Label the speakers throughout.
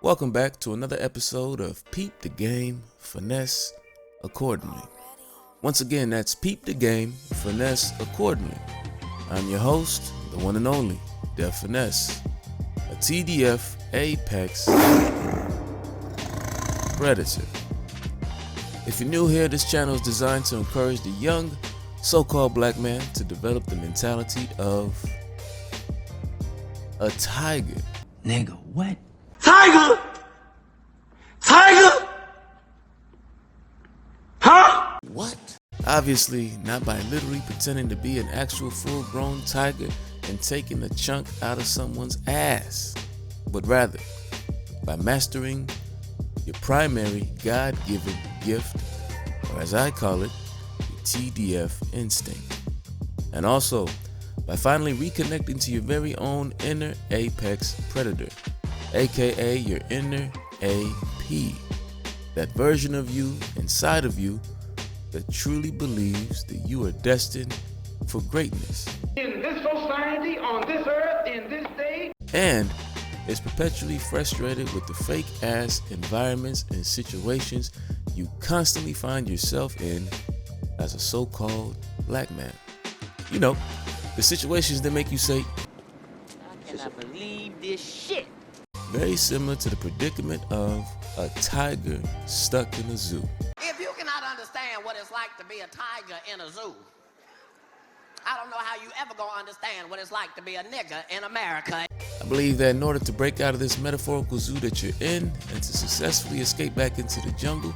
Speaker 1: Welcome back to another episode of Peep the Game, Finesse Accordingly. Once again, that's Peep the Game, Finesse Accordingly. I'm your host, the one and only, Def Finesse, a TDF Apex Predator. If you're new here, this channel is designed to encourage the young, so-called black man to develop the mentality of a tiger.
Speaker 2: Nigga, what?
Speaker 3: Tiger? Tiger? Huh?
Speaker 1: What? Obviously, not by literally pretending to be an actual full-grown tiger and taking a chunk out of someone's ass, but rather by mastering your primary God-given gift, or as I call it, your TDF instinct. And also, by finally reconnecting to your very own inner apex predator, aka your inner AP, that version of you inside of you that truly believes that you are destined for greatness.
Speaker 3: In this society, on this earth, in this day,
Speaker 1: And is perpetually frustrated with the fake ass environments and situations you constantly find yourself in as a so-called black man. You know, the situations that make you say,
Speaker 2: I cannot believe this shit.
Speaker 1: very similar to the predicament of a tiger stuck in a zoo.
Speaker 4: If you cannot understand what it's like to be a tiger in a zoo, I don't know how you ever gonna understand what it's like to be a nigger in America.
Speaker 1: I believe that in order to break out of this metaphorical zoo that you're in and to successfully escape back into the jungle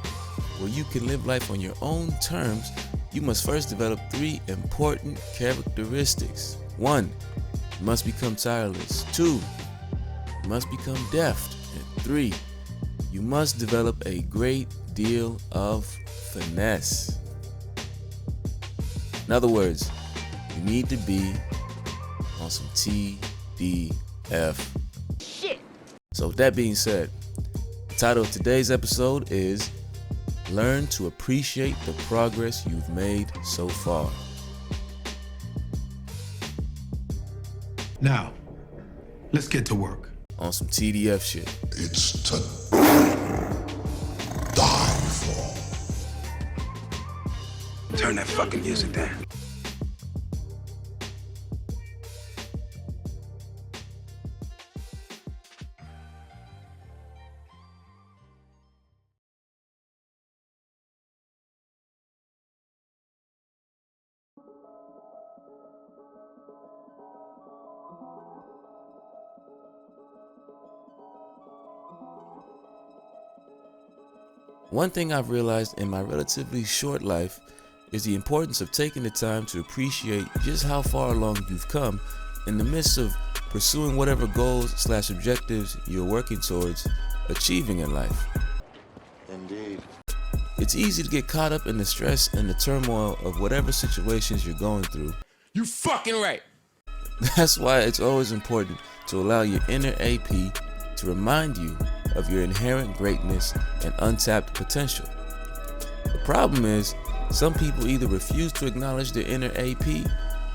Speaker 1: where you can live life on your own terms, you must first develop 3 important characteristics. 1, you must become tireless. 2, you must become deft. And 3, you must develop a great deal of finesse. In other words, you need to be on some TDF
Speaker 2: Shit.
Speaker 1: So with that being said, the title of today's episode is Learn to Appreciate the Progress You've Made So Far.
Speaker 5: Now, let's get to work.
Speaker 1: On some TDF shit.
Speaker 6: It's to die for.
Speaker 5: Turn that fucking music down.
Speaker 1: One thing I've realized in my relatively short life is the importance of taking the time to appreciate just how far along you've come in the midst of pursuing whatever goals/objectives you're working towards achieving in life.
Speaker 6: Indeed.
Speaker 1: It's easy to get caught up in the stress and the turmoil of whatever situations you're going through.
Speaker 6: You fucking right.
Speaker 1: That's why it's always important to allow your inner AP to remind you of your inherent greatness and untapped potential. The problem is, some people either refuse to acknowledge their inner AP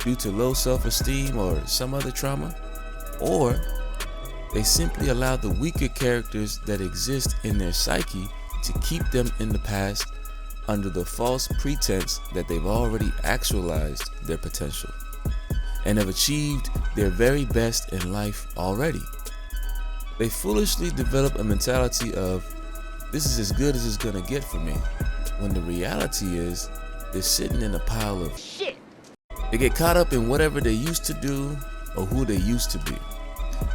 Speaker 1: due to low self-esteem or some other trauma, or they simply allow the weaker characters that exist in their psyche to keep them in the past under the false pretense that they've already actualized their potential and have achieved their very best in life already. They foolishly develop a mentality of, this is as good as it's gonna get for me, when the reality is, they're sitting in a pile of
Speaker 2: Shit.
Speaker 1: They get caught up in whatever they used to do or who they used to be,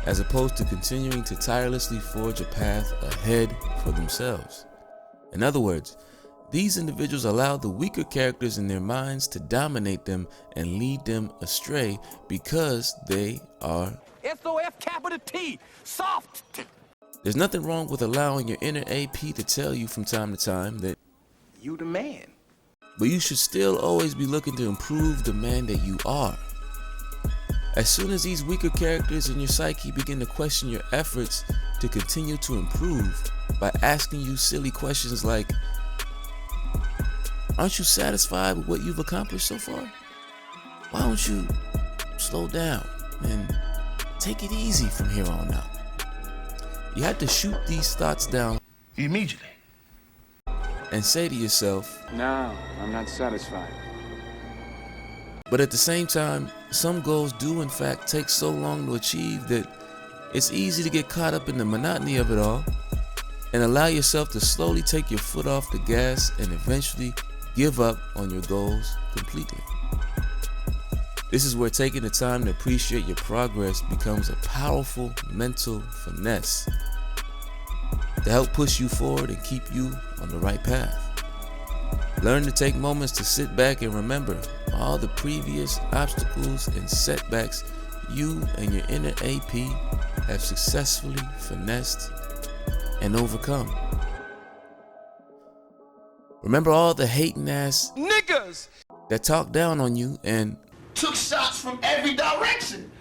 Speaker 1: as opposed to continuing to tirelessly forge a path ahead for themselves. In other words, these individuals allow the weaker characters in their minds to dominate them and lead them astray because they are
Speaker 3: SOF capital T, soft.
Speaker 1: There's nothing wrong with allowing your inner AP to tell you from time to time that
Speaker 3: You the man.
Speaker 1: but you should still always be looking to improve the man that you are. As soon as these weaker characters in your psyche begin to question your efforts to continue to improve by asking you silly questions like, aren't you satisfied with what you've accomplished so far? Why don't you slow down and take it easy from here on out? You had to shoot these thoughts down
Speaker 5: Immediately.
Speaker 1: and say to yourself,
Speaker 7: No, I'm not satisfied.
Speaker 1: but at the same time, some goals do in fact take so long to achieve that it's easy to get caught up in the monotony of it all and allow yourself to slowly take your foot off the gas and eventually give up on your goals completely. This is where taking the time to appreciate your progress becomes a powerful mental finesse to help push you forward and keep you on the right path. Learn to take moments to sit back and remember all the previous obstacles and setbacks you and your inner AP have successfully finessed and overcome. Remember all the hating ass
Speaker 3: Niggas
Speaker 1: that talk down on you, and
Speaker 3: took shots from every direction.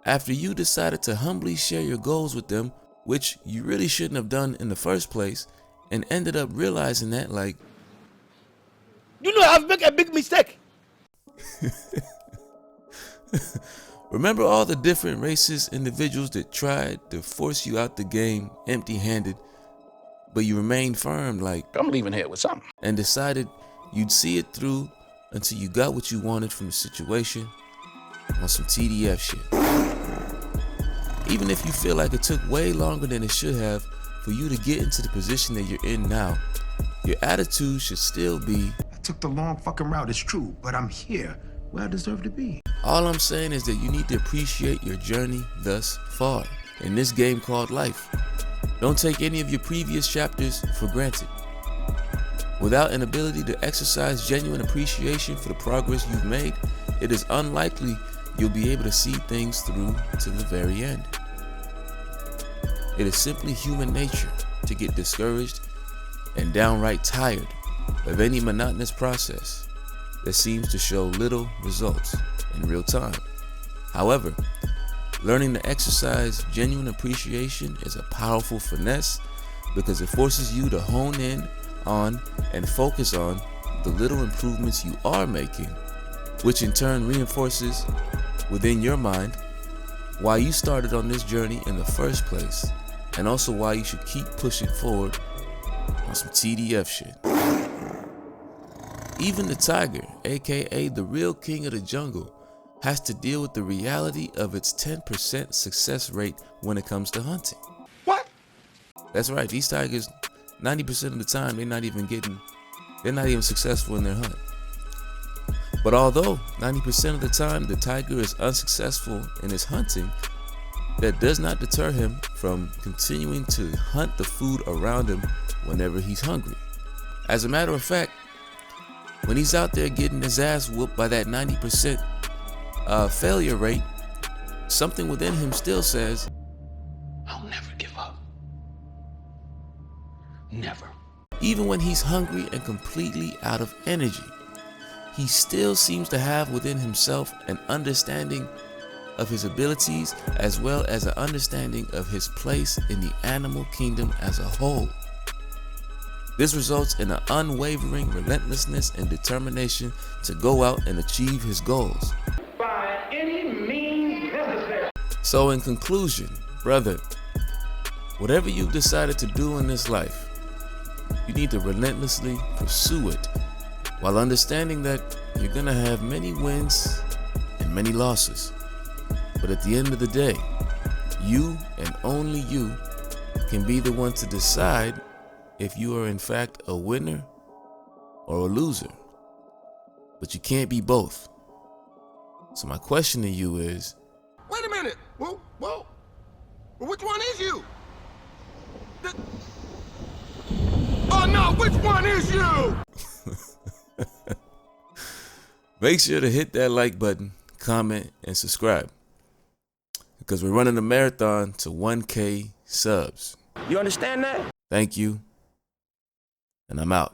Speaker 1: after you decided to humbly share your goals with them, which you really shouldn't have done in the first place, and ended up realizing that, like,
Speaker 3: You know I've made a big mistake.
Speaker 1: remember all the different racist individuals that tried to force you out the game empty-handed, but you remained firm, like,
Speaker 5: I'm leaving here with something.
Speaker 1: and decided you'd see it through until you got what you wanted from the situation on some TDF shit. Even if you feel like it took way longer than it should have for you to get into the position that you're in now, your attitude should still be,
Speaker 5: I took the long fucking route, it's true, but I'm here where I deserve to be.
Speaker 1: all I'm saying is that you need to appreciate your journey thus far in this game called life. Don't take any of your previous chapters for granted. Without an ability to exercise genuine appreciation for the progress you've made, it is unlikely you'll be able to see things through to the very end. It is simply human nature to get discouraged and downright tired of any monotonous process that seems to show little results in real time. However, learning to exercise genuine appreciation is a powerful finesse because it forces you to hone in on and focus on the little improvements you are making, which in turn reinforces within your mind why you started on this journey in the first place, and also why you should keep pushing forward on some TDF shit. Even the tiger, aka the real king of the jungle, has to deal with the reality of its 10% success rate when it comes to hunting.
Speaker 3: What?
Speaker 1: That's right, these tigers, 90% of the time, they're not even successful in their hunt. But although 90% of the time the tiger is unsuccessful in his hunting, that does not deter him from continuing to hunt the food around him whenever he's hungry. As a matter of fact, when he's out there getting his ass whooped by that 90% failure rate, something within him still says,
Speaker 5: I'll never give up. Never.
Speaker 1: even when he's hungry and completely out of energy, he still seems to have within himself an understanding of his abilities as well as an understanding of his place in the animal kingdom as a whole. This results in an unwavering relentlessness and determination to go out and achieve his goals.
Speaker 3: By any means necessary.
Speaker 1: So in conclusion, brother, whatever you've decided to do in this life, you need to relentlessly pursue it while understanding that you're gonna have many wins and many losses. But at the end of the day, you and only you can be the one to decide if you are in fact a winner or a loser. But you can't be both. So my question to you is,
Speaker 3: Wait a minute. Whoa. Well, which one is you? Oh no, which one is you?
Speaker 1: make sure to hit that like button, comment, and subscribe, because we're running a marathon to 1K subs.
Speaker 3: You understand that?
Speaker 1: Thank you, and I'm out.